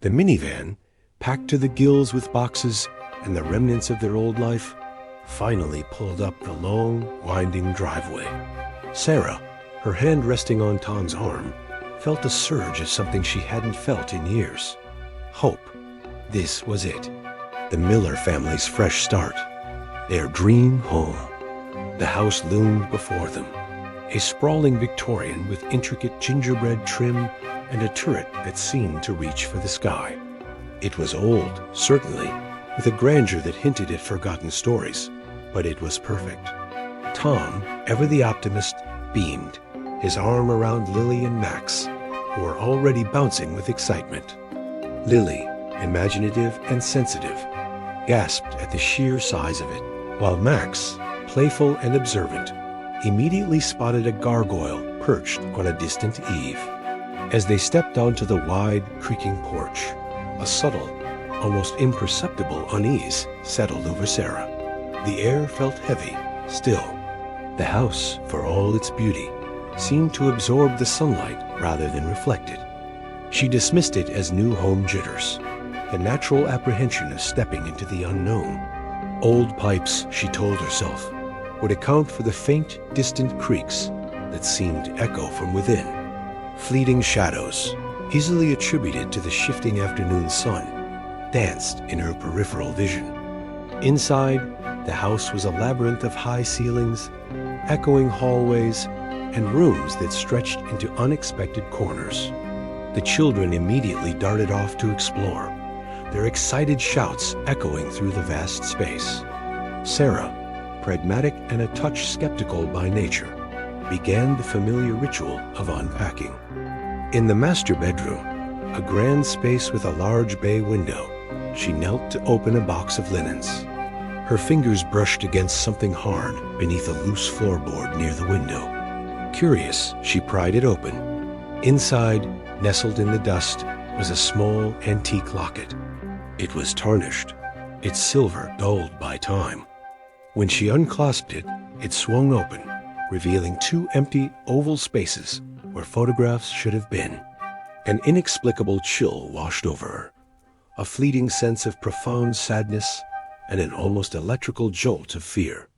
The minivan, packed to the gills with boxes and the remnants of their old life, finally pulled up the long, winding driveway. Sarah, her hand resting on Tom's arm, felt a surge of something she hadn't felt in years. Hope. This was it. The Miller family's fresh start. Their dream home. The house loomed before them. A sprawling Victorian with intricate gingerbread trim and a turret that seemed to reach for the sky. It was old, certainly, with a grandeur that hinted at forgotten stories, but it was perfect. Tom, ever the optimist, beamed, his arm around Lily and Max, who were already bouncing with excitement. Lily, imaginative and sensitive, gasped at the sheer size of it, while Max, playful and observant, immediately spotted a gargoyle perched on a distant eave. As they stepped onto the wide, creaking porch, a subtle, almost imperceptible unease settled over Sarah. The air felt heavy, still. The house, for all its beauty, seemed to absorb the sunlight rather than reflect it. She dismissed it as new home jitters, the natural apprehension of stepping into the unknown. Old pipes, she told herself, would account for the faint, distant creaks that seemed to echo from within. Fleeting shadows, easily attributed to the shifting afternoon sun, danced in her peripheral vision. Inside, the house was a labyrinth of high ceilings, echoing hallways, and rooms that stretched into unexpected corners. The children immediately darted off to explore, their excited shouts echoing through the vast space. Sarah, pragmatic and a touch skeptical by nature, began the familiar ritual of unpacking. In the master bedroom, a grand space with a large bay window, she knelt to open a box of linens. Her fingers brushed against something hard beneath a loose floorboard near the window. Curious, she pried it open. Inside, nestled in the dust, was a small antique locket. It was tarnished, its silver dulled by time. When she unclasped it, it swung open, revealing two empty oval spaces where photographs should have been. An inexplicable chill washed over her, a fleeting sense of profound sadness and an almost electrical jolt of fear.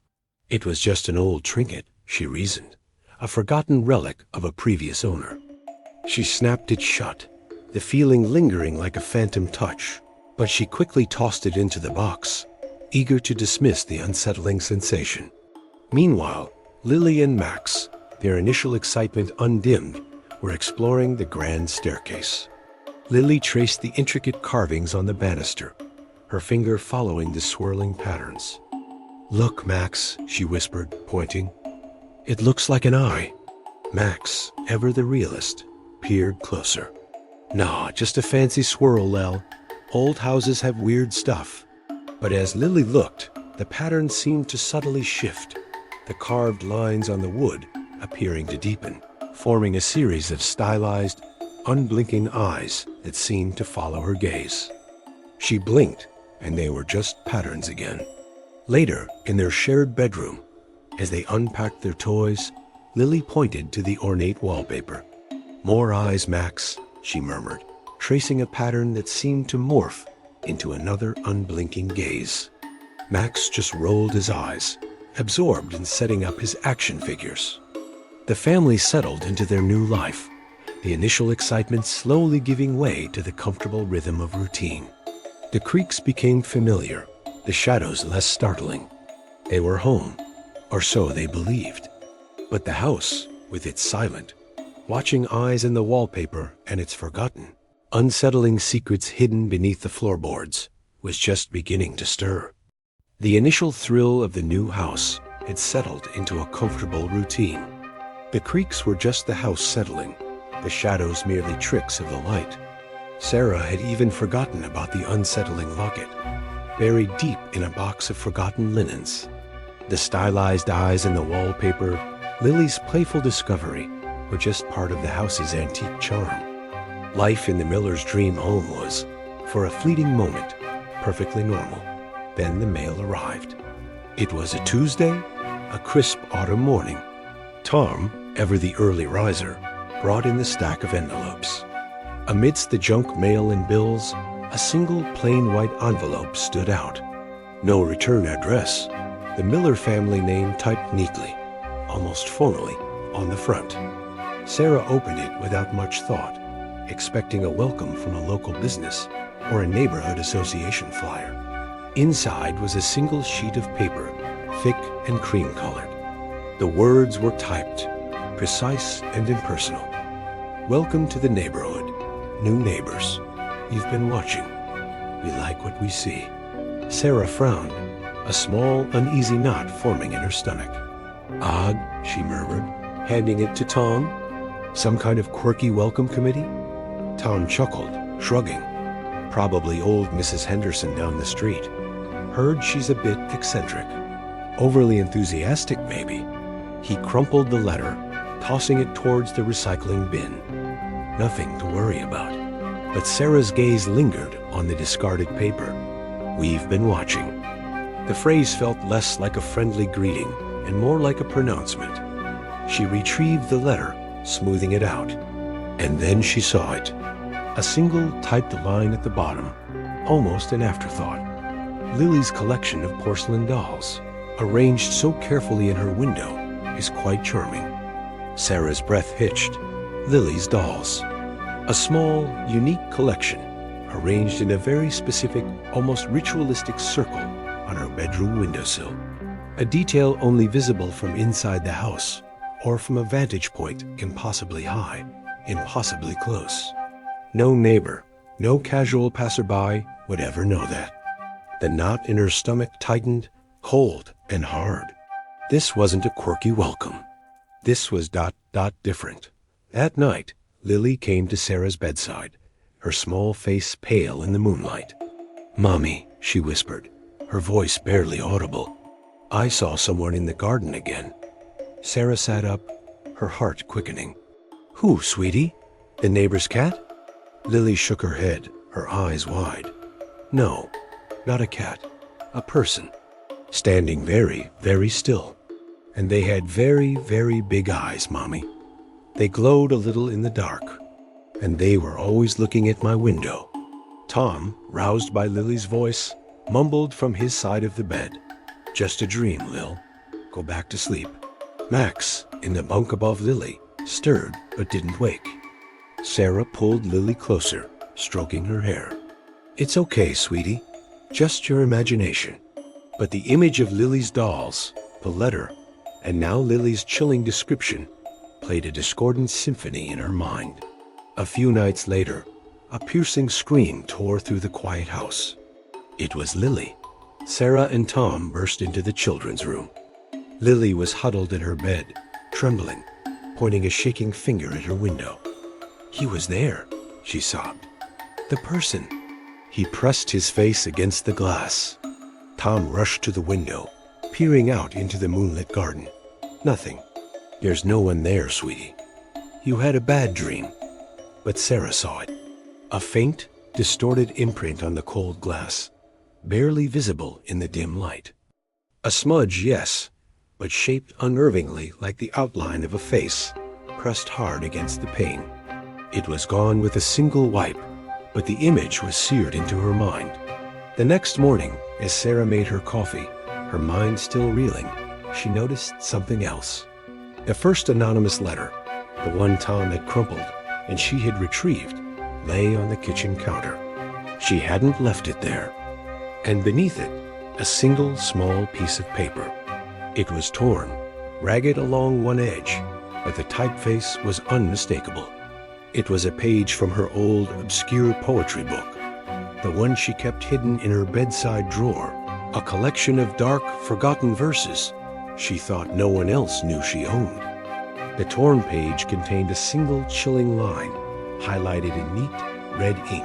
It was just an old trinket, she reasoned, a forgotten relic of a previous owner. She snapped it shut, the feeling lingering like a phantom touch, but she quickly tossed it into the box, eager to dismiss the unsettling sensation. Meanwhile, Lily and Max, their initial excitement undimmed, were exploring the grand staircase. Lily traced the intricate carvings on the banister, her finger following the swirling patterns. "Look, Max," she whispered, pointing. "It looks like an eye." Max, ever the realist, peered closer. "Nah, just a fancy swirl, Lel. Old houses have weird stuff." But as Lily looked, the pattern seemed to subtly shift, the carved lines on the wood appearing to deepen, forming a series of stylized, unblinking eyes that seemed to follow her gaze. She blinked, and they were just patterns again. Later, in their shared bedroom, as they unpacked their toys, Lily pointed to the ornate wallpaper. "More eyes, Max," she murmured, tracing a pattern that seemed to morph into another unblinking gaze. Max just rolled his eyes, absorbed in setting up his action figures. The family settled into their new life, the initial excitement slowly giving way to the comfortable rhythm of routine. The creaks became familiar, the shadows less startling. They were home, or so they believed. But the house, with its silent, watching eyes in the wallpaper and its forgotten, unsettling secrets hidden beneath the floorboards, was just beginning to stir. The initial thrill of the new house had settled into a comfortable routine. The creaks were just the house settling, the shadows merely tricks of the light. Sarah had even forgotten about the unsettling locket, buried deep in a box of forgotten linens. The stylized eyes in the wallpaper, Lily's playful discovery, were just part of the house's antique charm. Life in the Millers' dream home was, for a fleeting moment, perfectly normal. Then the mail arrived. It was a Tuesday, a crisp autumn morning. Tom, ever the early riser, brought in the stack of envelopes. Amidst the junk mail and bills, a single plain white envelope stood out. No return address. The Miller family name typed neatly, almost formally, on the front. Sarah opened it without much thought, expecting a welcome from a local business or a neighborhood association flyer. Inside was a single sheet of paper, thick and cream-colored. The words were typed, precise and impersonal. Welcome to the neighborhood. New neighbors. You've been watching. We like what we see. Sarah frowned, a small, uneasy knot forming in her stomach. Odd, she murmured, handing it to Tom. Some kind of quirky welcome committee? Tom chuckled, shrugging. Probably old Mrs. Henderson down the street. Heard she's a bit eccentric. Overly enthusiastic, maybe. He crumpled the letter, tossing it towards the recycling bin. Nothing to worry about. But Sarah's gaze lingered on the discarded paper. We've been watching. The phrase felt less like a friendly greeting and more like a pronouncement. She retrieved the letter, smoothing it out. And then she saw it. A single typed line at the bottom, almost an afterthought. Lily's collection of porcelain dolls, arranged so carefully in her window, is quite charming. Sarah's breath hitched. Lily's dolls. A small, unique collection, arranged in a very specific, almost ritualistic circle on her bedroom windowsill. A detail only visible from inside the house, or from a vantage point impossibly high, impossibly close. No neighbor, no casual passerby would ever know that. The knot in her stomach tightened, cold and hard. This wasn't a quirky welcome. This was different. At night, Lily came to Sarah's bedside, her small face pale in the moonlight. "Mommy," she whispered, her voice barely audible. "I saw someone in the garden again." Sarah sat up, her heart quickening. "Who, sweetie? The neighbor's cat?" Lily shook her head, her eyes wide. "No, not a cat. A person. Standing very, very still. And they had very, very big eyes, Mommy. They glowed a little in the dark. And they were always looking at my window." Tom, roused by Lily's voice, mumbled from his side of the bed. "Just a dream, Lil. Go back to sleep." Max, in the bunk above Lily, stirred but didn't wake. Sarah pulled Lily closer, stroking her hair. "It's okay, sweetie. Just your imagination." But the image of Lily's dolls, the letter, and now Lily's chilling description played a discordant symphony in her mind. A few nights later, a piercing scream tore through the quiet house. It was Lily. Sarah and Tom burst into the children's room. Lily was huddled in her bed, trembling, pointing a shaking finger at her window. "He was there," she sobbed. "The person." He pressed his face against the glass. Tom rushed to the window, peering out into the moonlit garden. "Nothing. There's no one there, sweetie. You had a bad dream." But Sarah saw it. A faint, distorted imprint on the cold glass, barely visible in the dim light. A smudge, yes, but shaped unnervingly like the outline of a face, pressed hard against the pane. It was gone with a single wipe, but the image was seared into her mind. The next morning, as Sarah made her coffee, her mind still reeling, she noticed something else. The first anonymous letter, the one Tom had crumpled and she had retrieved, lay on the kitchen counter. She hadn't left it there. And beneath it, a single small piece of paper. It was torn, ragged along one edge, but the typeface was unmistakable. It was a page from her old, obscure poetry book, the one she kept hidden in her bedside drawer, a collection of dark, forgotten verses she thought no one else knew she owned. The torn page contained a single chilling line, highlighted in neat, red ink.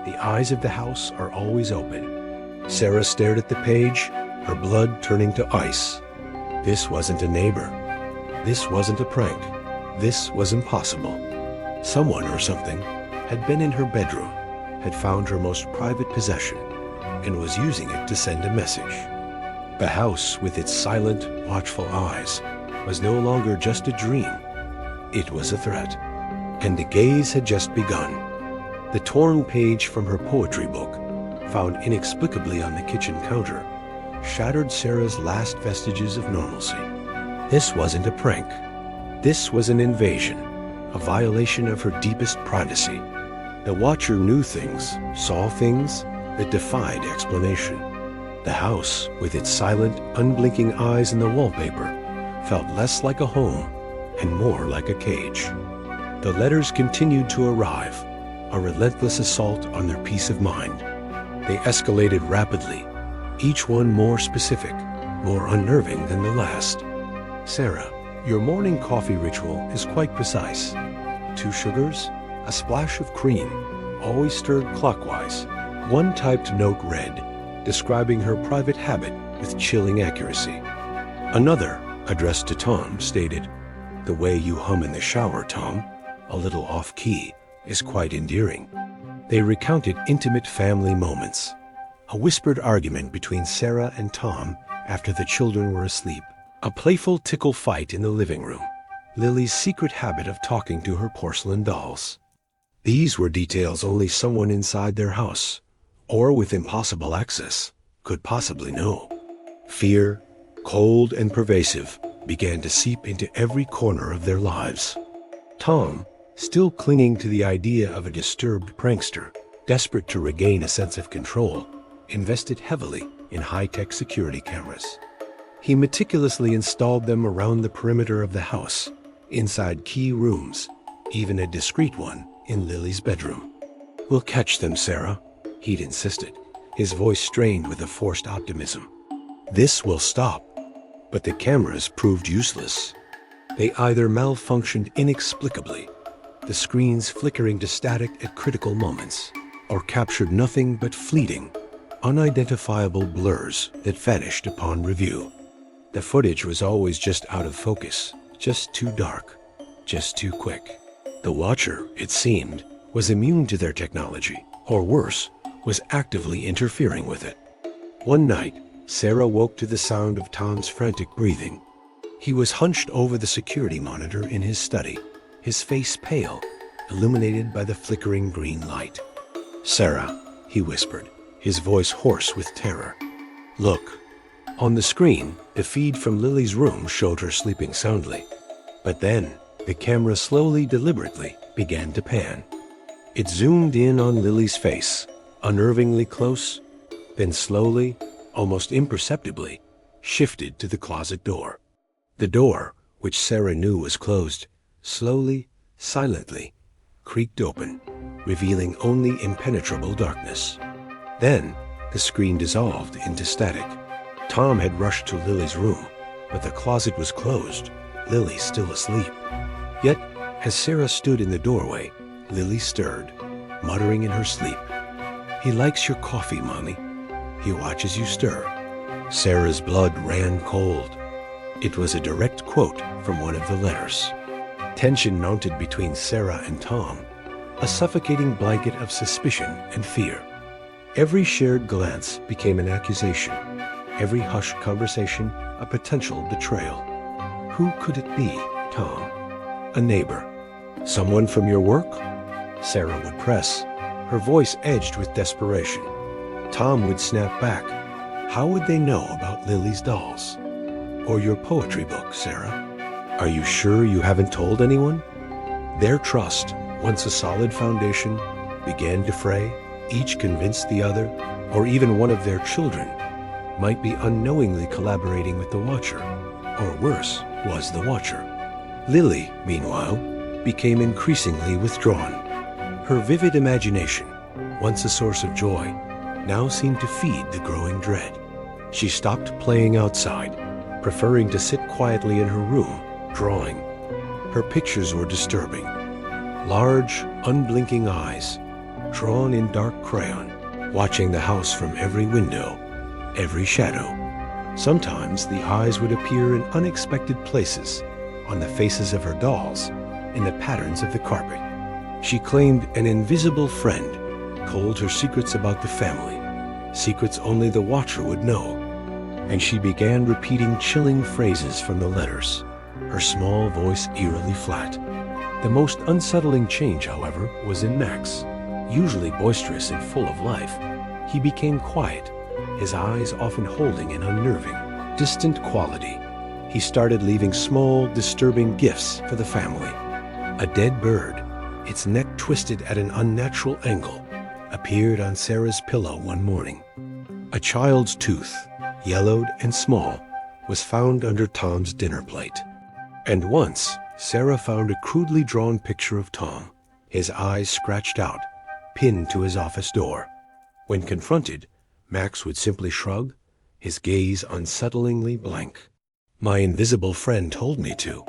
"The eyes of the house are always open." Sarah stared at the page, her blood turning to ice. This wasn't a neighbor. This wasn't a prank. This was impossible. Someone or something had been in her bedroom, had found her most private possession, and was using it to send a message. The house, with its silent, watchful eyes, was no longer just a dream. It was a threat. And the gaze had just begun. The torn page from her poetry book, found inexplicably on the kitchen counter, shattered Sarah's last vestiges of normalcy. This wasn't a prank. This was an invasion, a violation of her deepest privacy. The watcher knew things, saw things that defied explanation. The house, with its silent, unblinking eyes in the wallpaper, felt less like a home and more like a cage. The letters continued to arrive, a relentless assault on their peace of mind. They escalated rapidly, each one more specific, more unnerving than the last. Sarah, your morning coffee ritual is quite precise. 2 sugars, a splash of cream, always stirred clockwise. One typed note read, describing her private habit with chilling accuracy. Another, addressed to Tom, stated, "The way you hum in the shower, Tom, a little off-key, is quite endearing." They recounted intimate family moments. A whispered argument between Sarah and Tom after the children were asleep. A playful tickle fight in the living room. Lily's secret habit of talking to her porcelain dolls. These were details only someone inside their house, or with impossible access, could possibly know. Fear, cold and pervasive, began to seep into every corner of their lives. Tom, still clinging to the idea of a disturbed prankster, desperate to regain a sense of control, invested heavily in high-tech security cameras. He meticulously installed them around the perimeter of the house, inside key rooms, even a discreet one in Lily's bedroom. "We'll catch them, Sarah," he'd insisted, his voice strained with a forced optimism. "This will stop." But the cameras proved useless. They either malfunctioned inexplicably, the screens flickering to static at critical moments, or captured nothing but fleeting, unidentifiable blurs that vanished upon review. The footage was always just out of focus, just too dark, just too quick. The watcher, it seemed, was immune to their technology, or worse, was actively interfering with it. One night, Sarah woke to the sound of Tom's frantic breathing. He was hunched over the security monitor in his study, his face pale, illuminated by the flickering green light. "Sarah," he whispered, his voice hoarse with terror. "Look." On the screen, the feed from Lily's room showed her sleeping soundly. But then, the camera slowly, deliberately began to pan. It zoomed in on Lily's face, unnervingly close, then slowly, almost imperceptibly, shifted to the closet door. The door, which Sarah knew was closed, slowly, silently, creaked open, revealing only impenetrable darkness. Then, the screen dissolved into static. Tom had rushed to Lily's room, but the closet was closed, Lily still asleep. Yet, as Sarah stood in the doorway, Lily stirred, muttering in her sleep, "He likes your coffee, Mommy. He watches you stir." Sarah's blood ran cold. It was a direct quote from one of the letters. Tension mounted between Sarah and Tom, a suffocating blanket of suspicion and fear. Every shared glance became an accusation, every hushed conversation a potential betrayal. Who could it be, Tom? A neighbor? Someone from your work? Sarah would press, her voice edged with desperation. Tom would snap back. How would they know about Lily's dolls? Or your poetry book, Sarah? Are you sure you haven't told anyone? Their trust, once a solid foundation, began to fray, each convinced the other, or even one of their children, might be unknowingly collaborating with the watcher, or worse, was the watcher. Lily, meanwhile, became increasingly withdrawn. Her vivid imagination, once a source of joy, now seemed to feed the growing dread. She stopped playing outside, preferring to sit quietly in her room, drawing. Her pictures were disturbing. Large, unblinking eyes, drawn in dark crayon, watching the house from every window, every shadow. Sometimes the eyes would appear in unexpected places, on the faces of her dolls, in the patterns of the carpet. She claimed an invisible friend told her secrets about the family, secrets only the watcher would know. And she began repeating chilling phrases from the letters, her small voice eerily flat. The most unsettling change, however, was in Max. Usually boisterous and full of life, he became quiet, his eyes often holding an unnerving, distant quality. He started leaving small, disturbing gifts for the family. A dead bird, its neck twisted at an unnatural angle, appeared on Sarah's pillow one morning. A child's tooth, yellowed and small, was found under Tom's dinner plate. And once, Sarah found a crudely drawn picture of Tom, his eyes scratched out, pinned to his office door. When confronted, Max would simply shrug, his gaze unsettlingly blank. "My invisible friend told me to,"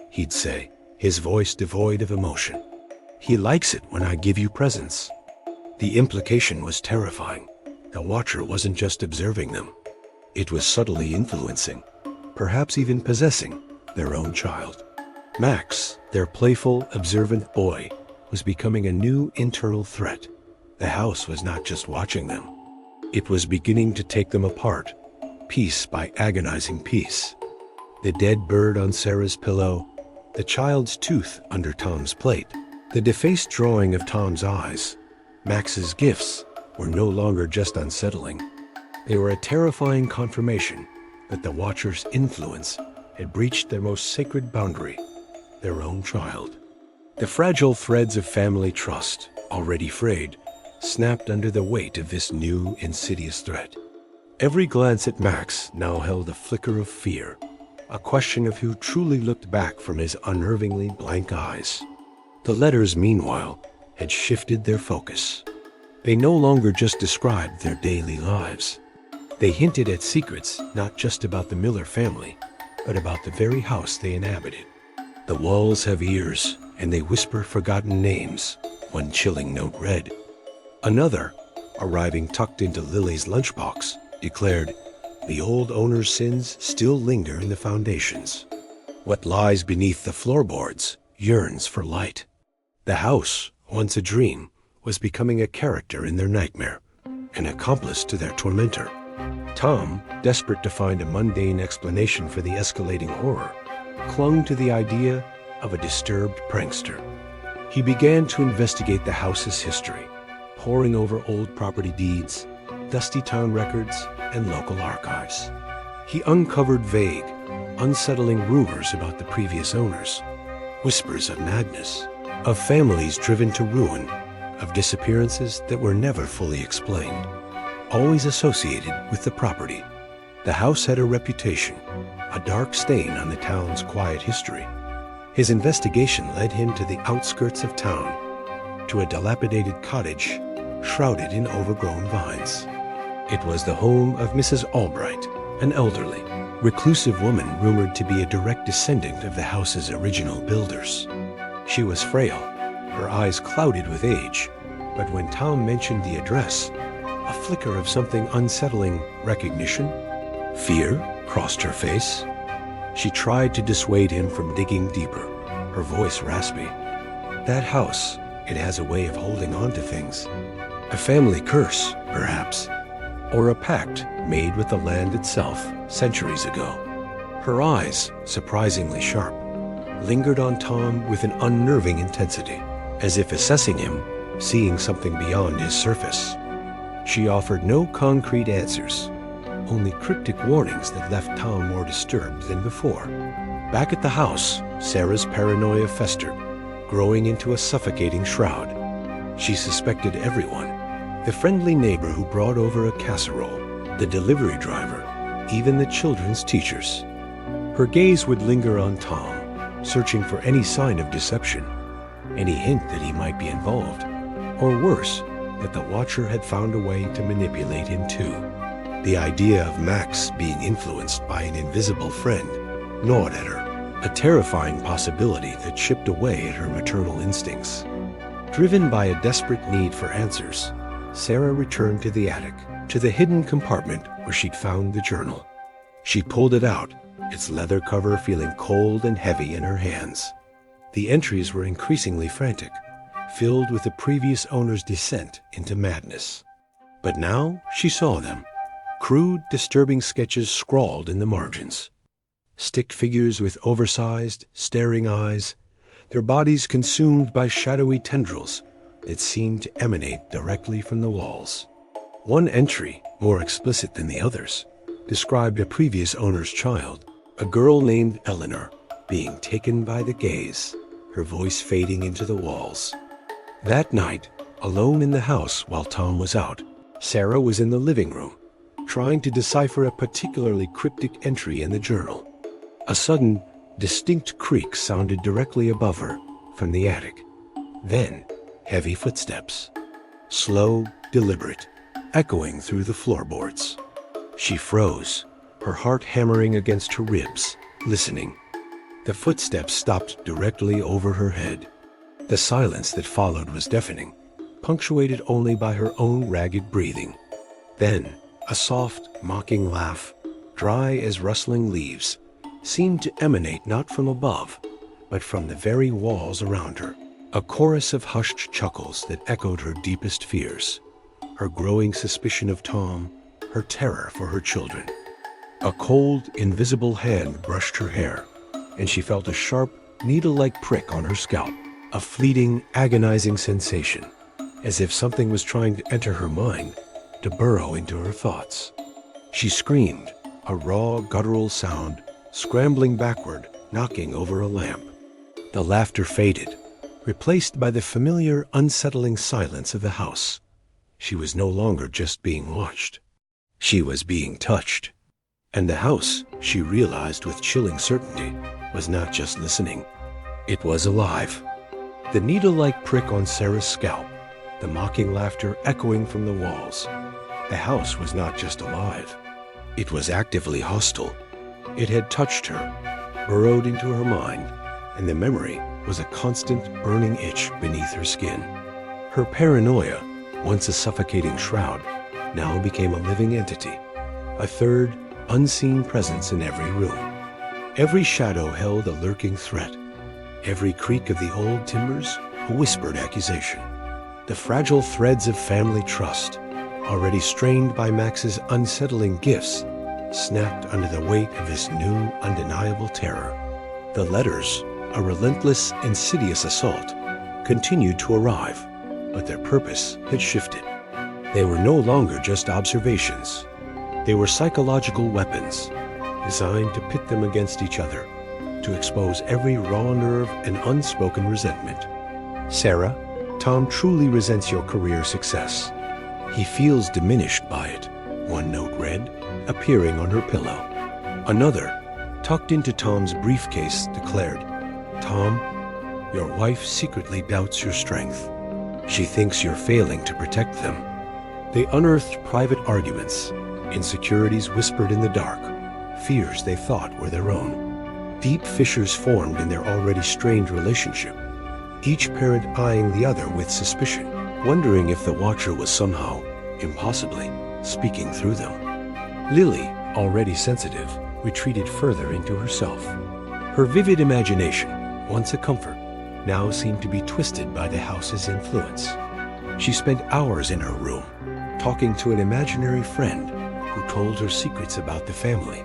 he'd say, his voice devoid of emotion. "He likes it when I give you presents." The implication was terrifying. The watcher wasn't just observing them. It was subtly influencing, perhaps even possessing, their own child. Max, their playful, observant boy, was becoming a new internal threat. The house was not just watching them. It was beginning to take them apart, piece by agonizing piece. The dead bird on Sarah's pillow, the child's tooth under Tom's plate, the defaced drawing of Tom's eyes. Max's gifts were no longer just unsettling. They were a terrifying confirmation that the watcher's influence had breached their most sacred boundary, their own child. The fragile threads of family trust, already frayed, snapped under the weight of this new, insidious threat. Every glance at Max now held a flicker of fear, a question of who truly looked back from his unnervingly blank eyes. The letters, meanwhile, had shifted their focus. They no longer just described their daily lives. They hinted at secrets not just about the Miller family, but about the very house they inhabited. The walls have ears, and they whisper forgotten names, one chilling note read. Another, arriving tucked into Lily's lunchbox, declared, "The old owner's sins still linger in the foundations. What lies beneath the floorboards yearns for light." The house, once a dream, was becoming a character in their nightmare, an accomplice to their tormentor. Tom, desperate to find a mundane explanation for the escalating horror, clung to the idea of a disturbed prankster. He began to investigate the house's history, poring over old property deeds, dusty town records, and local archives. He uncovered vague, unsettling rumors about the previous owners, whispers of madness, of families driven to ruin, of disappearances that were never fully explained, always associated with the property. The house had a reputation, a dark stain on the town's quiet history. His investigation led him to the outskirts of town, to a dilapidated cottage shrouded in overgrown vines. It was the home of Mrs. Albright, an elderly, reclusive woman rumored to be a direct descendant of the house's original builders. She was frail, her eyes clouded with age, but when Tom mentioned the address, a flicker of something unsettling, recognition, fear, crossed her face. She tried to dissuade him from digging deeper, her voice raspy. That house, it has a way of holding on to things. A family curse, perhaps, or a pact made with the land itself centuries ago. Her eyes, surprisingly sharp, lingered on Tom with an unnerving intensity, as if assessing him, seeing something beyond his surface. She offered no concrete answers, only cryptic warnings that left Tom more disturbed than before. Back at the house, Sarah's paranoia festered, growing into a suffocating shroud. She suspected everyone, the friendly neighbor who brought over a casserole, the delivery driver, even the children's teachers. Her gaze would linger on Tom, searching for any sign of deception, any hint that he might be involved, or worse, that the watcher had found a way to manipulate him too. The idea of Max being influenced by an invisible friend gnawed at her, a terrifying possibility that chipped away at her maternal instincts. Driven by a desperate need for answers, Sarah returned to the attic, to the hidden compartment where she'd found the journal. She pulled it out, its leather cover feeling cold and heavy in her hands. The entries were increasingly frantic, filled with the previous owner's descent into madness. But now she saw them, crude, disturbing sketches scrawled in the margins. Stick figures with oversized, staring eyes, their bodies consumed by shadowy tendrils, that seemed to emanate directly from the walls. One entry, more explicit than the others, described a previous owner's child, a girl named Eleanor, being taken by the gaze, her voice fading into the walls. That night, alone in the house while Tom was out, Sarah was in the living room, trying to decipher a particularly cryptic entry in the journal. A sudden, distinct creak sounded directly above her from the attic. Then, heavy footsteps. Slow, deliberate, echoing through the floorboards. She froze, her heart hammering against her ribs, listening. The footsteps stopped directly over her head. The silence that followed was deafening, punctuated only by her own ragged breathing. Then, a soft, mocking laugh, dry as rustling leaves, seemed to emanate not from above, but from the very walls around her. A chorus of hushed chuckles that echoed her deepest fears, her growing suspicion of Tom, her terror for her children. A cold, invisible hand brushed her hair, and she felt a sharp, needle-like prick on her scalp, a fleeting, agonizing sensation, as if something was trying to enter her mind, to burrow into her thoughts. She screamed, a raw, guttural sound, scrambling backward, knocking over a lamp. The laughter faded, replaced by the familiar, unsettling silence of the house. She was no longer just being watched. She was being touched. And the house, she realized with chilling certainty, was not just listening. It was alive. The needle-like prick on Sarah's scalp, the mocking laughter echoing from the walls. The house was not just alive. It was actively hostile. It had touched her, burrowed into her mind, and the memory was a constant burning itch beneath her skin. Her paranoia, once a suffocating shroud, now became a living entity, a third, unseen presence in every room. Every shadow held a lurking threat. Every creak of the old timbers, a whispered accusation. The fragile threads of family trust, already strained by Max's unsettling gifts, snapped under the weight of his new, undeniable terror. The letters, a relentless, insidious assault, continued to arrive, but their purpose had shifted. They were no longer just observations. They were psychological weapons, designed to pit them against each other, to expose every raw nerve and unspoken resentment. Sarah, Tom truly resents your career success. He feels diminished by it, one note read, appearing on her pillow. Another, tucked into Tom's briefcase, declared, "Tom, your wife secretly doubts your strength. She thinks you're failing to protect them." They unearthed private arguments, insecurities whispered in the dark, fears they thought were their own. Deep fissures formed in their already strained relationship, each parent eyeing the other with suspicion, wondering if the watcher was somehow, impossibly, speaking through them. Lily, already sensitive, retreated further into herself. Her vivid imagination, once a comfort, now seemed to be twisted by the house's influence. She spent hours in her room, talking to an imaginary friend who told her secrets about the family,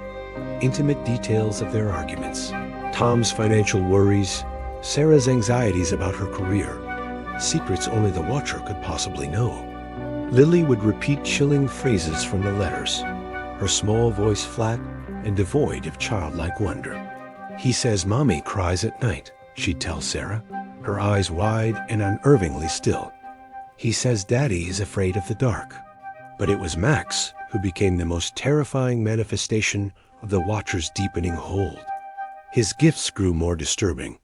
intimate details of their arguments, Tom's financial worries, Sarah's anxieties about her career, secrets only the watcher could possibly know. Lily would repeat chilling phrases from the letters, her small voice flat and devoid of childlike wonder. "He says Mommy cries at night," she'd tell Sarah, her eyes wide and unnervingly still. "He says Daddy is afraid of the dark." But it was Max who became the most terrifying manifestation of the watcher's deepening hold. His gifts grew more disturbing.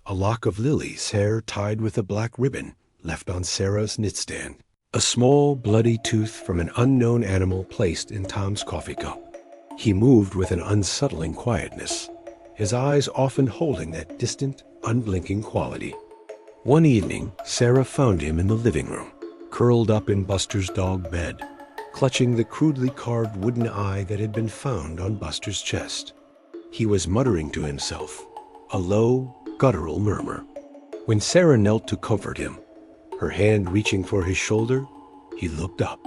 A lock of Lily's hair tied with a black ribbon left on Sarah's knitstand. A small, bloody tooth from an unknown animal placed in Tom's coffee cup. He moved with an unsettling quietness, his eyes often holding that distant, unblinking quality. One evening, Sarah found him in the living room, curled up in Buster's dog bed, clutching the crudely carved wooden eye that had been found on Buster's chest. He was muttering to himself, a low, guttural murmur. When Sarah knelt to comfort him, her hand reaching for his shoulder, he looked up.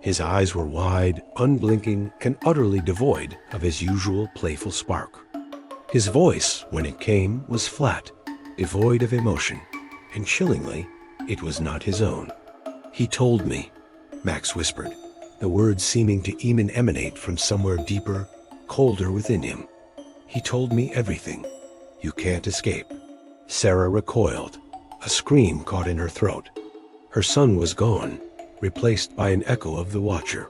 His eyes were wide, unblinking, and utterly devoid of his usual playful spark. His voice, when it came, was flat, devoid of emotion, and chillingly, It was not his own. "He told me," Max whispered, the words seeming to even emanate from somewhere deeper, colder within him. "He told me everything. You can't escape." Sarah recoiled. A scream caught in her throat. Her son was gone, replaced by an echo of the Watcher.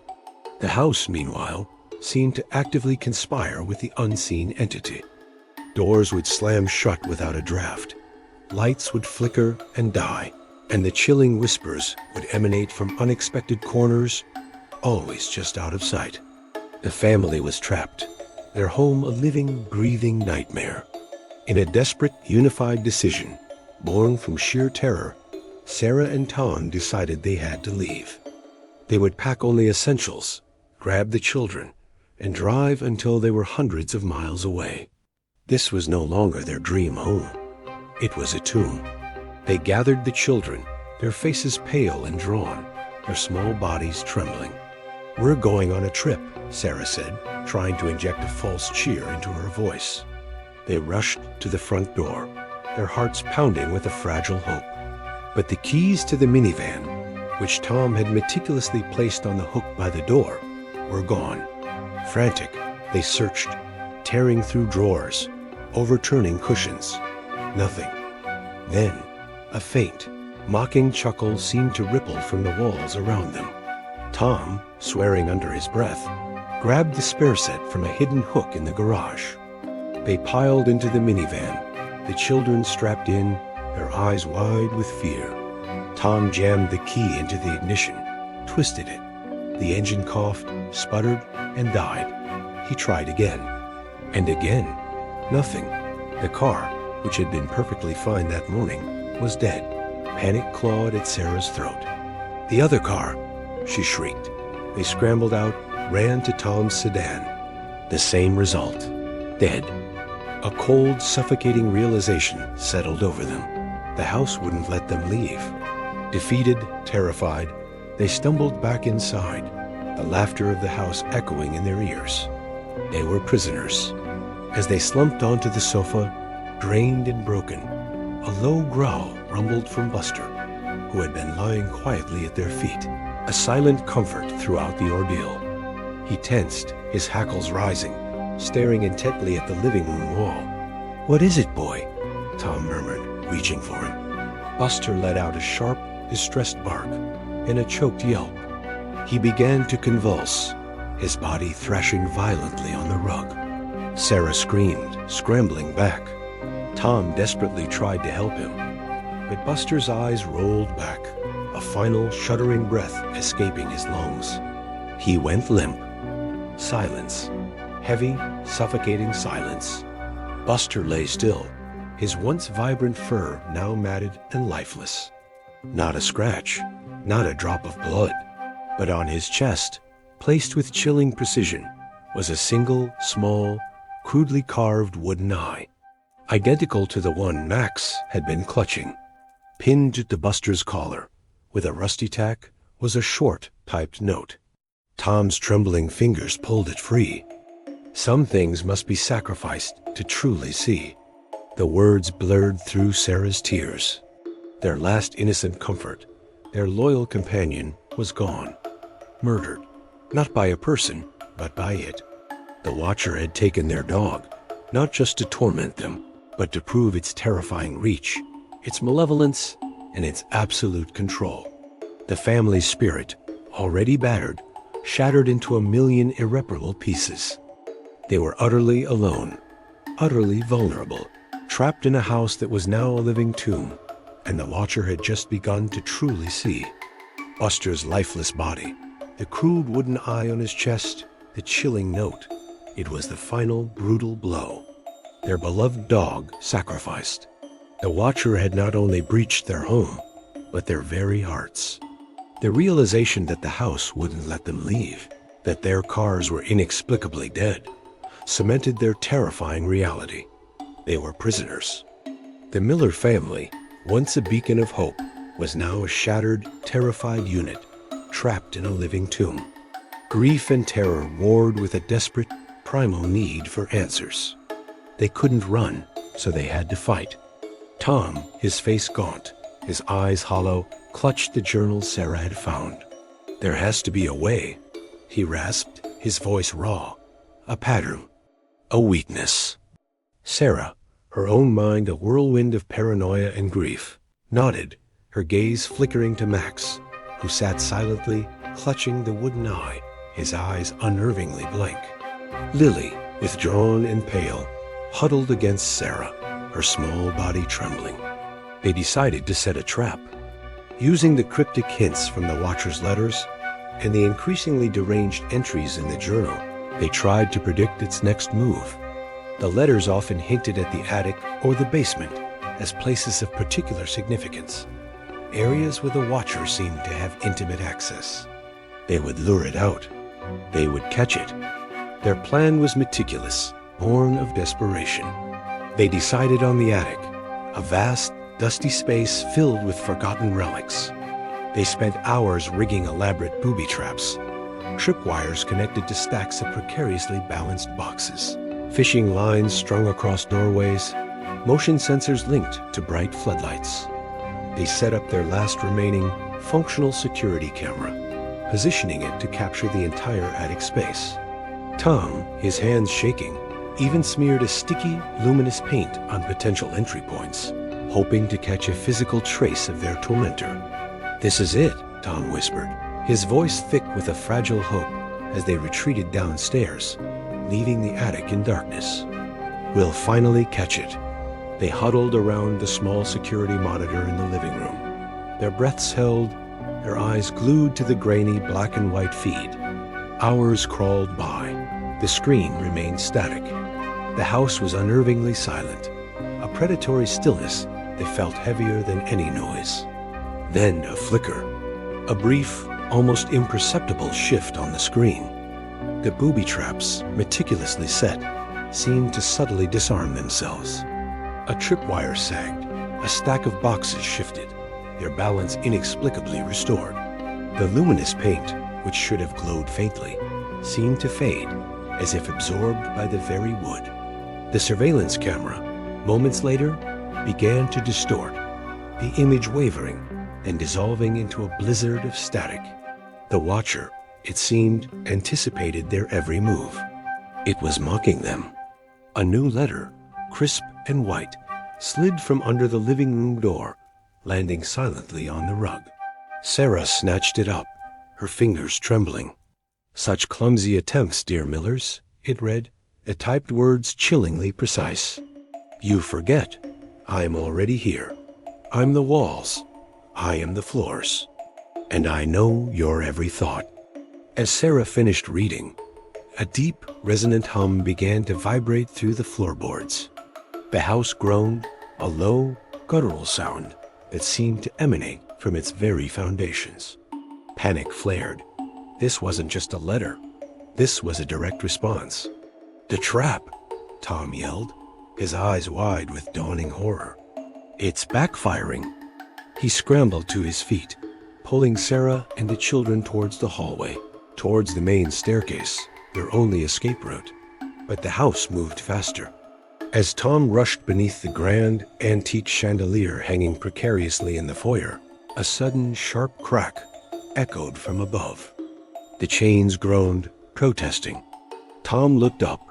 The house, meanwhile, seemed to actively conspire with the unseen entity. Doors would slam shut without a draft. Lights would flicker and die, and the chilling whispers would emanate from unexpected corners, always just out of sight. The family was trapped, their home a living, breathing nightmare. In a desperate, unified decision, born from sheer terror, Sarah and Tom decided they had to leave. They would pack only essentials, grab the children, and drive until they were hundreds of miles away. This was no longer their dream home. It was a tomb. They gathered the children, their faces pale and drawn, their small bodies trembling. "We're going on a trip," Sarah said, trying to inject a false cheer into her voice. They rushed to the front door, their hearts pounding with a fragile hope. But the keys to the minivan, which Tom had meticulously placed on the hook by the door, were gone. Frantic, they searched, tearing through drawers, overturning cushions. Nothing. Then, a faint, mocking chuckle seemed to ripple from the walls around them. Tom, swearing under his breath, grabbed the spare set from a hidden hook in the garage. They piled into the minivan, the children strapped in, their eyes wide with fear. Tom jammed the key into the ignition, twisted it. The engine coughed, sputtered, and died. He tried again. And again. Nothing. The car, which had been perfectly fine that morning, was dead. Panic clawed at Sarah's throat. "The other car!" she shrieked. They scrambled out, ran to Tom's sedan. The same result. Dead. A cold, suffocating realization settled over them. The house wouldn't let them leave. Defeated, terrified, they stumbled back inside, the laughter of the house echoing in their ears. They were prisoners. As they slumped onto the sofa, drained and broken, a low growl rumbled from Buster, who had been lying quietly at their feet, a silent comfort throughout the ordeal. He tensed, his hackles rising, staring intently at the living room wall. "What is it, boy?" Tom murmured, reaching for him. Buster let out a sharp, distressed bark and a choked yelp. He began to convulse, his body thrashing violently on the rug. Sarah screamed, scrambling back. Tom desperately tried to help him, but Buster's eyes rolled back, a final shuddering breath escaping his lungs. He went limp. Silence. Heavy, suffocating silence. Buster lay still, his once vibrant fur now matted and lifeless. Not a scratch, not a drop of blood, but on his chest, placed with chilling precision, was a single, small, crudely carved wooden eye, identical to the one Max had been clutching. Pinned to Buster's collar, with a rusty tack, was a short, typed note. Tom's trembling fingers pulled it free. "Some things must be sacrificed to truly see." The words blurred through Sarah's tears. Their last innocent comfort, their loyal companion, was gone. Murdered, not by a person, but by it. The Watcher had taken their dog, not just to torment them, but to prove its terrifying reach, its malevolence, and its absolute control. The family's spirit, already battered, shattered into a million irreparable pieces. They were utterly alone, utterly vulnerable, trapped in a house that was now a living tomb, and the Watcher had just begun to truly see. Buster's lifeless body, the crude wooden eye on his chest, the chilling note. It was the final brutal blow. Their beloved dog sacrificed. The Watcher had not only breached their home, but their very hearts. The realization that the house wouldn't let them leave, that their cars were inexplicably dead, cemented their terrifying reality. They were prisoners. The Miller family, once a beacon of hope, was now a shattered, terrified unit, trapped in a living tomb. Grief and terror warred with a desperate, primal need for answers. They couldn't run, so they had to fight. Tom, his face gaunt, his eyes hollow, clutched the journal Sarah had found. "There has to be a way," he rasped, his voice raw. "A pattern. A weakness." Sarah, her own mind a whirlwind of paranoia and grief, nodded, her gaze flickering to Max, who sat silently, clutching the wooden eye, his eyes unnervingly blank. Lily, withdrawn and pale, huddled against Sarah, her small body trembling. They decided to set a trap. Using the cryptic hints from the Watcher's letters and the increasingly deranged entries in the journal, they tried to predict its next move. The letters often hinted at the attic or the basement as places of particular significance, areas where the Watcher seemed to have intimate access. They would lure it out. They would catch it. Their plan was meticulous, born of desperation. They decided on the attic, a vast, dusty space filled with forgotten relics. They spent hours rigging elaborate booby traps, tripwires connected to stacks of precariously balanced boxes, fishing lines strung across doorways, motion sensors linked to bright floodlights. They set up their last remaining functional security camera, positioning it to capture the entire attic space. Tom, his hands shaking, even smeared a sticky, luminous paint on potential entry points, hoping to catch a physical trace of their tormentor. "This is it," Tom whispered, his voice thick with a fragile hope as they retreated downstairs, leaving the attic in darkness. "We'll finally catch it." They huddled around the small security monitor in the living room, their breaths held, their eyes glued to the grainy black and white feed. Hours crawled by. The screen remained static. The house was unnervingly silent, a predatory stillness that felt heavier than any noise. Then a flicker, a brief, almost imperceptible shift on the screen. The booby traps, meticulously set, seemed to subtly disarm themselves. A tripwire sagged, a stack of boxes shifted, their balance inexplicably restored. The luminous paint, which should have glowed faintly, seemed to fade, as if absorbed by the very wood. The surveillance camera, moments later, began to distort, the image wavering and dissolving into a blizzard of static. The Watcher, it seemed, anticipated their every move. It was mocking them. A new letter, crisp and white, slid from under the living room door, landing silently on the rug. Sarah snatched it up, her fingers trembling. "Such clumsy attempts, dear Millers," it read, the typed words chillingly precise. "You forget. I am already here. I'm the walls. I am the floors. And I know your every thought." As Sarah finished reading, a deep, resonant hum began to vibrate through the floorboards. The house groaned, a low, guttural sound that seemed to emanate from its very foundations. Panic flared. This wasn't just a letter. This was a direct response. "The trap!" Tom yelled, his eyes wide with dawning horror. "It's backfiring." He scrambled to his feet, pulling Sarah and the children towards the hallway, towards the main staircase, their only escape route. But the house moved faster. As Tom rushed beneath the grand, antique chandelier hanging precariously in the foyer, a sudden, sharp crack echoed from above. The chains groaned, protesting. Tom looked up,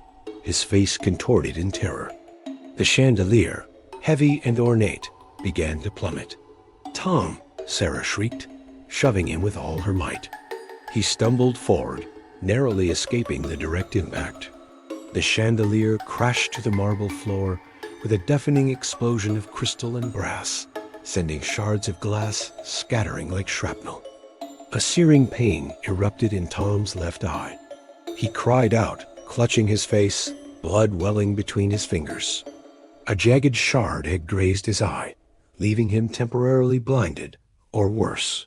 his face contorted in terror. The chandelier, heavy and ornate, began to plummet. "Tom!" Sarah shrieked, shoving him with all her might. He stumbled forward, narrowly escaping the direct impact. The chandelier crashed to the marble floor with a deafening explosion of crystal and brass, sending shards of glass scattering like shrapnel. A searing pain erupted in Tom's left eye. He cried out, clutching his face, blood welling between his fingers. A jagged shard had grazed his eye, leaving him temporarily blinded, or worse.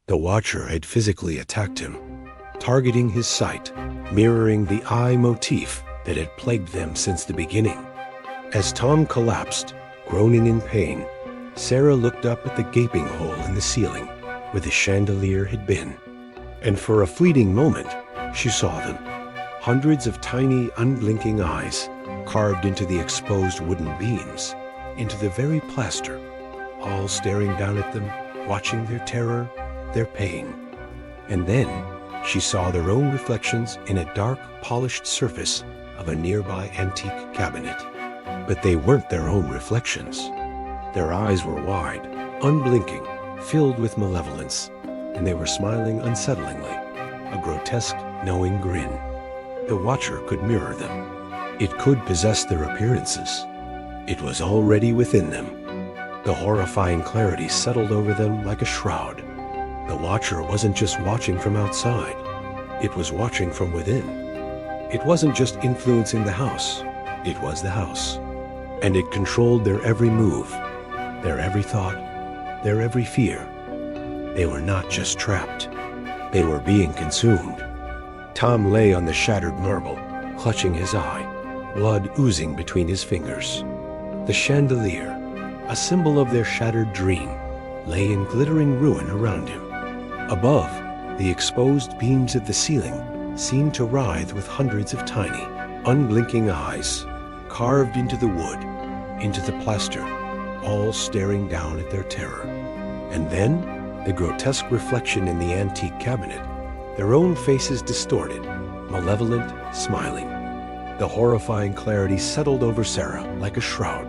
The Watcher had physically attacked him, targeting his sight, mirroring the eye motif that had plagued them since the beginning. As Tom collapsed, groaning in pain, Sarah looked up at the gaping hole in the ceiling where the chandelier had been. And for a fleeting moment, she saw them. Hundreds of tiny, unblinking eyes carved into the exposed wooden beams, into the very plaster. all staring down at them, watching their terror, their pain. And then she saw their own reflections in a dark, polished surface of a nearby antique cabinet. But they weren't their own reflections. Their eyes were wide, unblinking, filled with malevolence, and they were smiling unsettlingly, a grotesque, knowing grin. The watcher could mirror them. It could possess their appearances. It was already within them. The horrifying clarity settled over them like a shroud. The watcher wasn't just watching from outside. It was watching from within. It wasn't just influencing the house. It was the house. And it controlled their every move, their every thought, their every fear. They were not just trapped. They were being consumed. Tom lay on the shattered marble, clutching his eye, blood oozing between his fingers. The chandelier, a symbol of their shattered dream, lay in glittering ruin around him. Above, the exposed beams of the ceiling seemed to writhe with hundreds of tiny, unblinking eyes, carved into the wood, into the plaster, all staring down at their terror. And then, the grotesque reflection in the antique cabinet, their own faces distorted, malevolent, smiling. The horrifying clarity settled over Sarah like a shroud.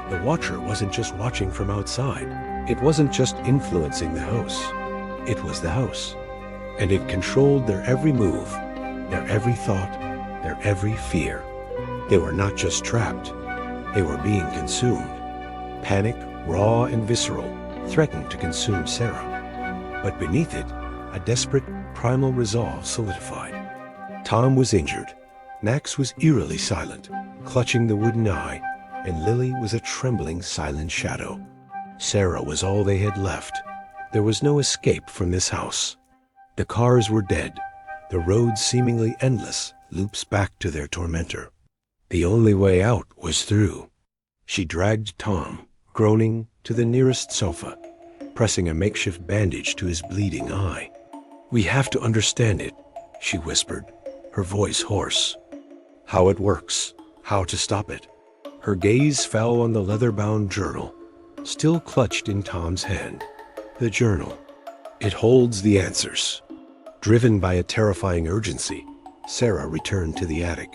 The watcher wasn't just watching from outside. It wasn't just influencing the house. It was the house. And it controlled their every move, their every thought, their every fear. They were not just trapped. They were being consumed. Panic, raw and visceral, threatened to consume Sarah. But beneath it, a desperate, primal resolve solidified. Tom was injured. Max was eerily silent, clutching the wooden eye, and Lily was a trembling, silent shadow. Sarah was all they had left. There was no escape from this house. The cars were dead, the roads seemingly endless, loops back to their tormentor. The only way out was through. She dragged Tom, groaning, to the nearest sofa, pressing a makeshift bandage to his bleeding eye. "We have to understand it," she whispered, her voice hoarse. "How it works, how to stop it." Her gaze fell on the leather-bound journal, still clutched in Tom's hand. The journal. It holds the answers. Driven by a terrifying urgency, Sarah returned to the attic.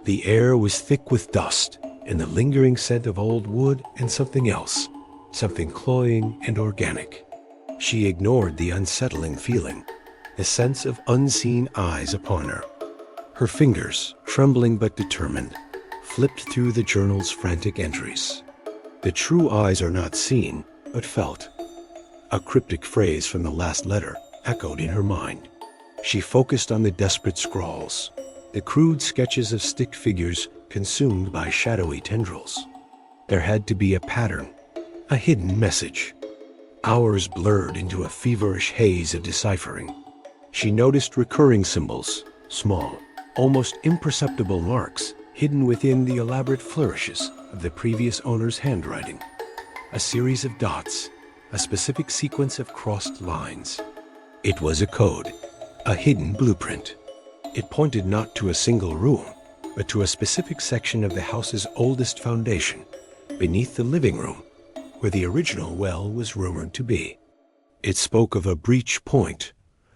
The air was thick with dust and the lingering scent of old wood and something else, something cloying and organic. She ignored the unsettling feeling, the sense of unseen eyes upon her. Her fingers, trembling but determined, flipped through the journal's frantic entries. The true eyes are not seen, but felt. A cryptic phrase from the last letter echoed in her mind. She focused on the desperate scrawls, the crude sketches of stick figures consumed by shadowy tendrils. There had to be a pattern, a hidden message. Hours blurred into a feverish haze of deciphering. She noticed recurring symbols, small, almost imperceptible marks hidden within the elaborate flourishes of the previous owner's handwriting. A series of dots, a specific sequence of crossed lines. It was a code, a hidden blueprint. It pointed not to a single room, but to a specific section of the house's oldest foundation, beneath the living room, where the original well was rumored to be. It spoke of a breach point,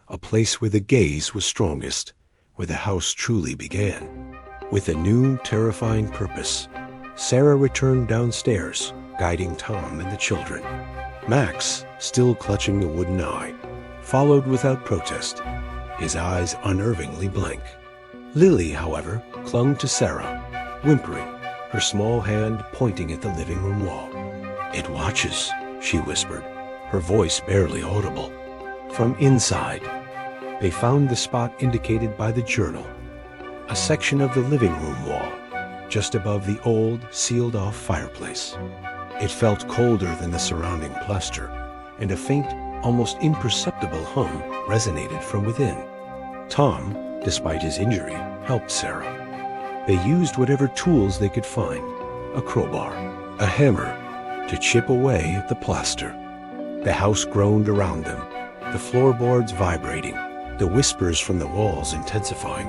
a place where the gaze was strongest, where the house truly began. With a new, terrifying purpose, Sarah returned downstairs, guiding Tom and the children. Max, still clutching the wooden eye, followed without protest, his eyes unnervingly blank. Lily, however, clung to Sarah, whimpering, her small hand pointing at the living room wall. "It watches," she whispered, her voice barely audible. From inside, they found the spot indicated by the journal, a section of the living room wall, just above the old, sealed-off fireplace. It felt colder than the surrounding plaster, and a faint, almost imperceptible hum resonated from within. Tom, despite his injury, helped Sarah. They used whatever tools they could find, a crowbar, a hammer, to chip away at the plaster. The house groaned around them, the floorboards vibrating, the whispers from the walls intensifying.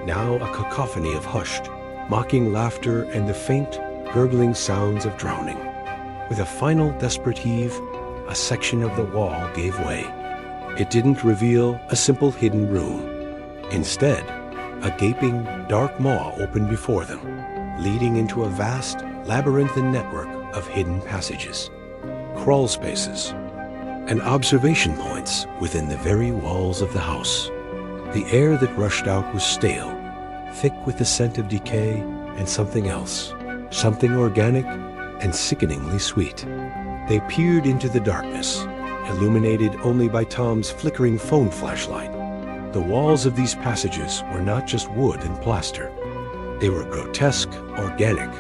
Now a cacophony of hushed, mocking laughter and the faint, gurgling sounds of drowning. With a final desperate heave, a section of the wall gave way. It didn't reveal a simple hidden room. Instead, a gaping, dark maw opened before them, leading into a vast, labyrinthine network of hidden passages, crawl spaces, and observation points within the very walls of the house. The air that rushed out was stale, thick with the scent of decay and something else, something organic and sickeningly sweet. They peered into the darkness, illuminated only by Tom's flickering phone flashlight. The walls of these passages were not just wood and plaster. They were grotesque, organic,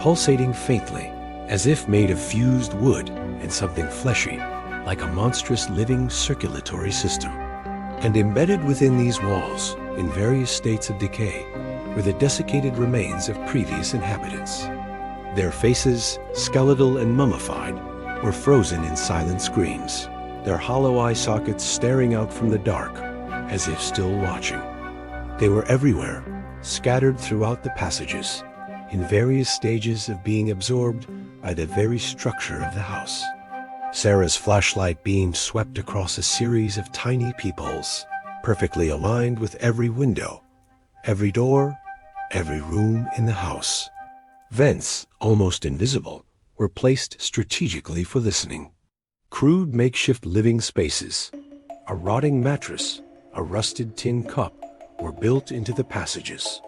pulsating faintly, as if made of fused wood and something fleshy, like a monstrous living circulatory system. And embedded within these walls, in various states of decay, were the desiccated remains of previous inhabitants. Their faces, skeletal and mummified, were frozen in silent screams, their hollow eye sockets staring out from the dark, as if still watching. They were everywhere, scattered throughout the passages, in various stages of being absorbed by the very structure of the house. Sarah's flashlight beam swept across a series of tiny peepholes, perfectly aligned with every window, every door, every room in the house. Vents, almost invisible, were placed strategically for listening. Crude makeshift living spaces, a rotting mattress, a rusted tin cup were built into the passages,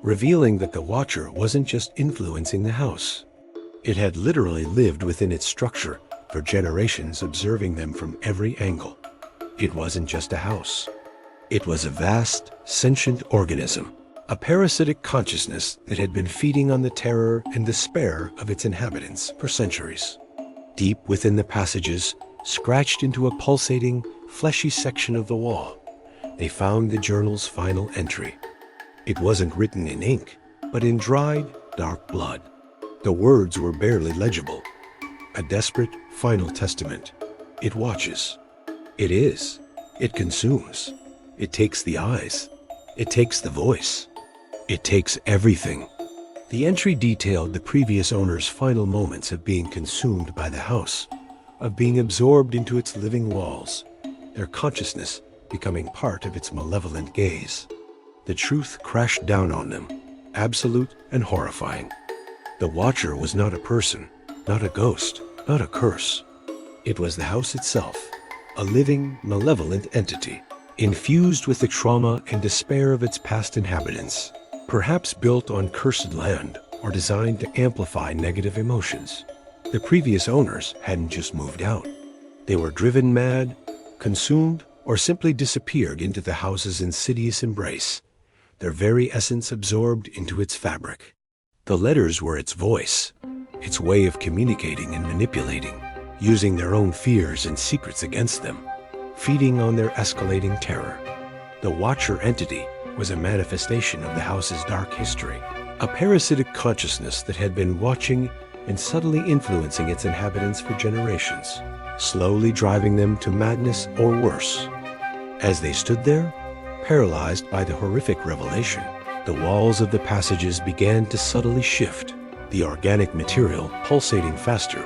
revealing that the watcher wasn't just influencing the house. It had literally lived within its structure for generations, observing them from every angle. It wasn't just a house. It was a vast, sentient organism, a parasitic consciousness that had been feeding on the terror and despair of its inhabitants for centuries. Deep within the passages, scratched into a pulsating, fleshy section of the wall, they found the journal's final entry. It wasn't written in ink, but in dried, dark blood. The words were barely legible. A desperate, final testament. It watches. It is. It consumes. It takes the eyes. It takes the voice. It takes everything. The entry detailed the previous owner's final moments of being consumed by the house, of being absorbed into its living walls, their consciousness becoming part of its malevolent gaze. The truth crashed down on them, absolute and horrifying. The watcher was not a person, not a ghost, not a curse. It was the house itself, a living, malevolent entity, infused with the trauma and despair of its past inhabitants, perhaps built on cursed land or designed to amplify negative emotions. The previous owners hadn't just moved out. They were driven mad, consumed, or simply disappeared into the house's insidious embrace, their very essence absorbed into its fabric. The letters were its voice, its way of communicating and manipulating, using their own fears and secrets against them, feeding on their escalating terror. The Watcher entity was a manifestation of the house's dark history, a parasitic consciousness that had been watching and subtly influencing its inhabitants for generations, slowly driving them to madness or worse. As they stood there, paralyzed by the horrific revelation, the walls of the passages began to subtly shift, the organic material pulsating faster,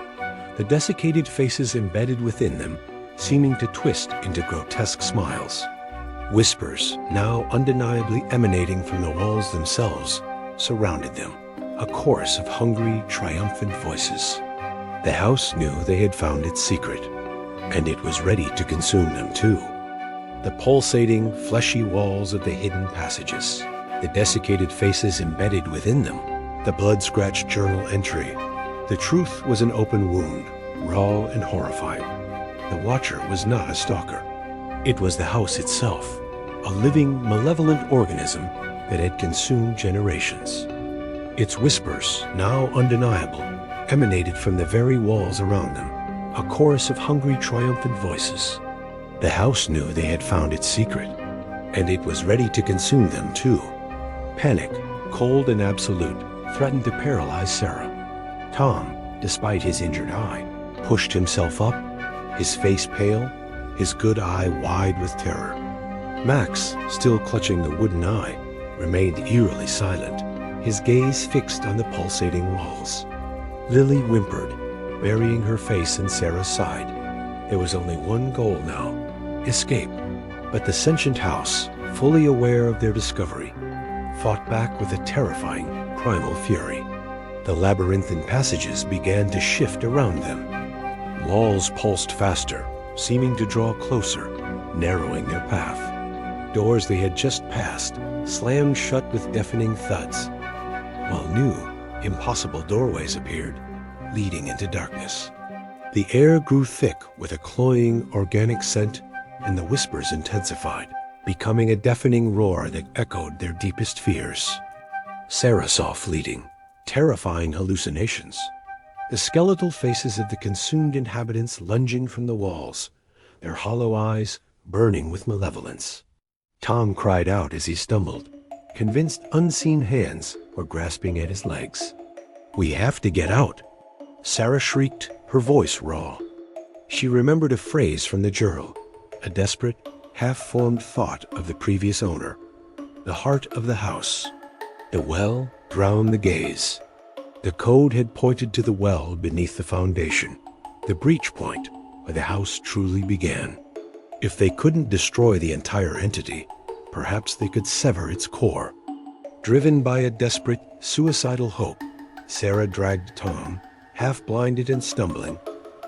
the desiccated faces embedded within them seeming to twist into grotesque smiles. Whispers, now undeniably emanating from the walls themselves, surrounded them, a chorus of hungry, triumphant voices. The house knew they had found its secret, and it was ready to consume them too. The pulsating, fleshy walls of the hidden passages, the desiccated faces embedded within them, the blood-scratched journal entry. The truth was an open wound, raw and horrifying. The Watcher was not a stalker. It was the house itself, a living, malevolent organism that had consumed generations. Its whispers, now undeniable, emanated from the very walls around them, a chorus of hungry, triumphant voices. The house knew they had found its secret, and it was ready to consume them too. Panic, cold and absolute, threatened to paralyze Sarah. Tom, despite his injured eye, pushed himself up, his face pale, his good eye wide with terror. Max, still clutching the wooden eye, remained eerily silent, his gaze fixed on the pulsating walls. Lily whimpered, burying her face in Sarah's side. There was only one goal now: escape. But the sentient house, fully aware of their discovery, fought back with a terrifying primal fury. The labyrinthine passages began to shift around them. Walls pulsed faster, seeming to draw closer, narrowing their path. Doors they had just passed slammed shut with deafening thuds, while new, impossible doorways appeared, leading into darkness. The air grew thick with a cloying, organic scent, and the whispers intensified, becoming a deafening roar that echoed their deepest fears. Sarah saw fleeting, terrifying hallucinations. The skeletal faces of the consumed inhabitants lunging from the walls, their hollow eyes burning with malevolence. Tom cried out as he stumbled, convinced unseen hands were grasping at his legs. "We have to get out!" Sarah shrieked, her voice raw. She remembered a phrase from the journal, a desperate, half-formed thought of the previous owner. The heart of the house. The well drowned the gaze. The code had pointed to the well beneath the foundation, the breach point where the house truly began. If they couldn't destroy the entire entity, perhaps they could sever its core. Driven by a desperate, suicidal hope, Sarah dragged Tom, half-blinded and stumbling,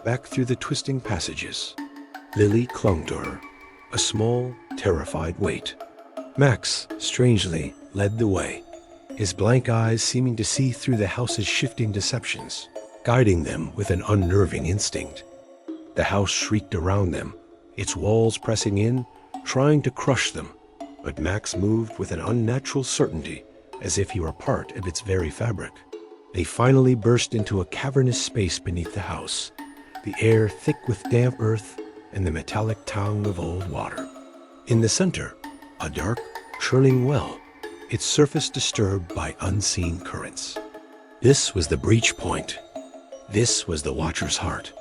back through the twisting passages. Lily clung to her, a small, terrified weight. Max, strangely, led the way, his blank eyes seeming to see through the house's shifting deceptions, guiding them with an unnerving instinct. The house shrieked around them, its walls pressing in, trying to crush them, but Max moved with an unnatural certainty, as if he were part of its very fabric. They finally burst into a cavernous space beneath the house, the air thick with damp earth and the metallic tongue of old water. In the center, a dark, churning well, its surface disturbed by unseen currents. This was the breach point. This was the Watcher's heart.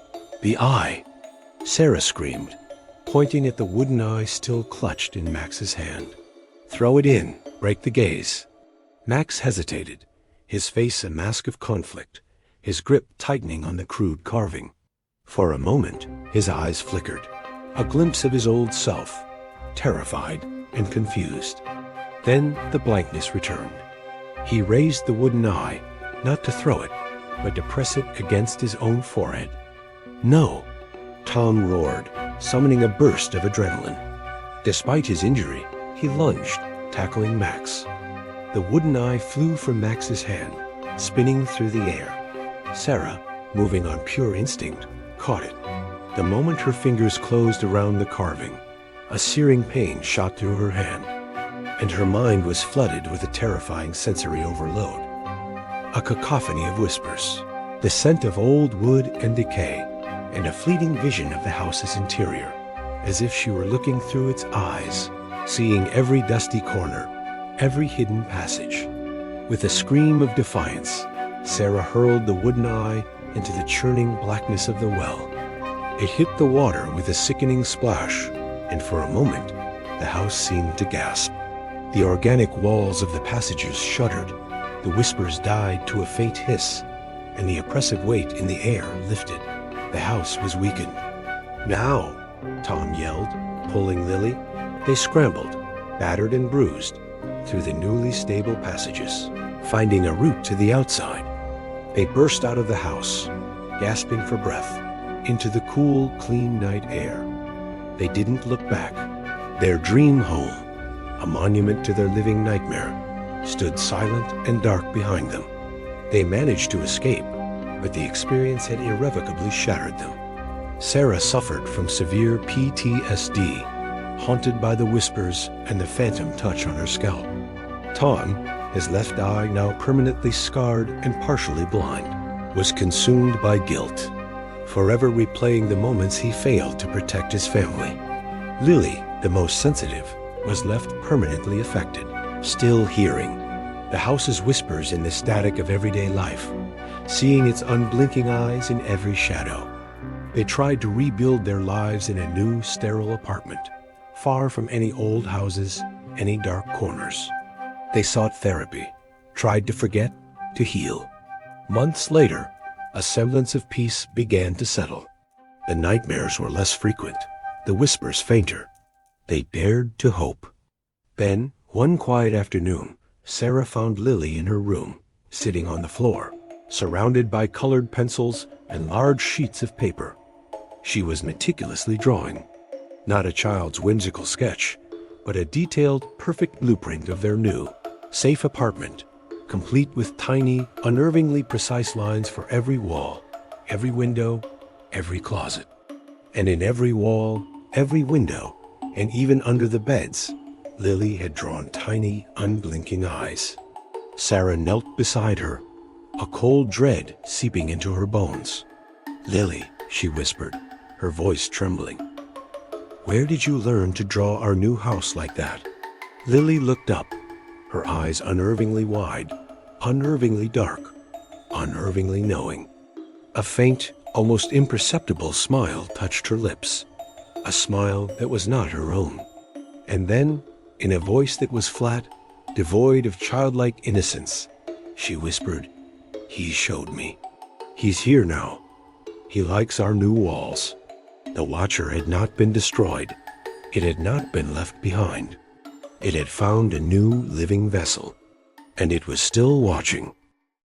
The eye! Sarah screamed, pointing at the wooden eye still clutched in Max's hand. "Throw it in, break the gaze." Max hesitated, his face a mask of conflict, his grip tightening on the crude carving. For a moment, his eyes flickered, a glimpse of his old self, terrified and confused. Then the blankness returned. He raised the wooden eye, not to throw it, but to press it against his own forehead. "No!" Tom roared, summoning a burst of adrenaline. Despite his injury, he lunged, tackling Max. The wooden eye flew from Max's hand, spinning through the air. Sarah, moving on pure instinct, caught it. The moment her fingers closed around the carving, a searing pain shot through her hand, and her mind was flooded with a terrifying sensory overload. A cacophony of whispers, the scent of old wood and decay, and a fleeting vision of the house's interior, as if she were looking through its eyes, seeing every dusty corner, every hidden passage. With a scream of defiance, Sarah hurled the wooden eye into the churning blackness of the well. It hit the water with a sickening splash, and for a moment, the house seemed to gasp. The organic walls of the passages shuddered, the whispers died to a faint hiss, and the oppressive weight in the air lifted. The house was weakened. "Now!" Tom yelled, pulling Lily. They scrambled, battered and bruised, through the newly stable passages, finding a route to the outside. They burst out of the house, gasping for breath, into the cool, clean night air. They didn't look back. Their dream home, a monument to their living nightmare, stood silent and dark behind them. They managed to escape, but the experience had irrevocably shattered them. Sarah suffered from severe PTSD, haunted by the whispers and the phantom touch on her scalp. Tom, his left eye now permanently scarred and partially blind, was consumed by guilt, forever replaying the moments he failed to protect his family. Lily, the most sensitive, was left permanently affected, still hearing the house's whispers in the static of everyday life, seeing its unblinking eyes in every shadow. They tried to rebuild their lives in a new, sterile apartment, far from any old houses, any dark corners. They sought therapy, tried to forget, to heal. Months later, a semblance of peace began to settle. The nightmares were less frequent, the whispers fainter. They dared to hope. Then, one quiet afternoon, Sarah found Lily in her room, sitting on the floor, surrounded by colored pencils and large sheets of paper. She was meticulously drawing. Not a child's whimsical sketch, but a detailed, perfect blueprint of their new, safe apartment, complete with tiny, unnervingly precise lines for every wall, every window, every closet. And in every wall, every window, and even under the beds, Lily had drawn tiny, unblinking eyes. Sarah knelt beside her, a cold dread seeping into her bones. "Lily," she whispered, her voice trembling, "where did you learn to draw our new house like that?" Lily looked up, her eyes unnervingly wide, unnervingly dark, unnervingly knowing. A faint, almost imperceptible smile touched her lips, a smile that was not her own. And then, in a voice that was flat, devoid of childlike innocence, she whispered, "He showed me. He's here now. He likes our new walls." The Watcher had not been destroyed. It had not been left behind. It had found a new living vessel, and it was still watching.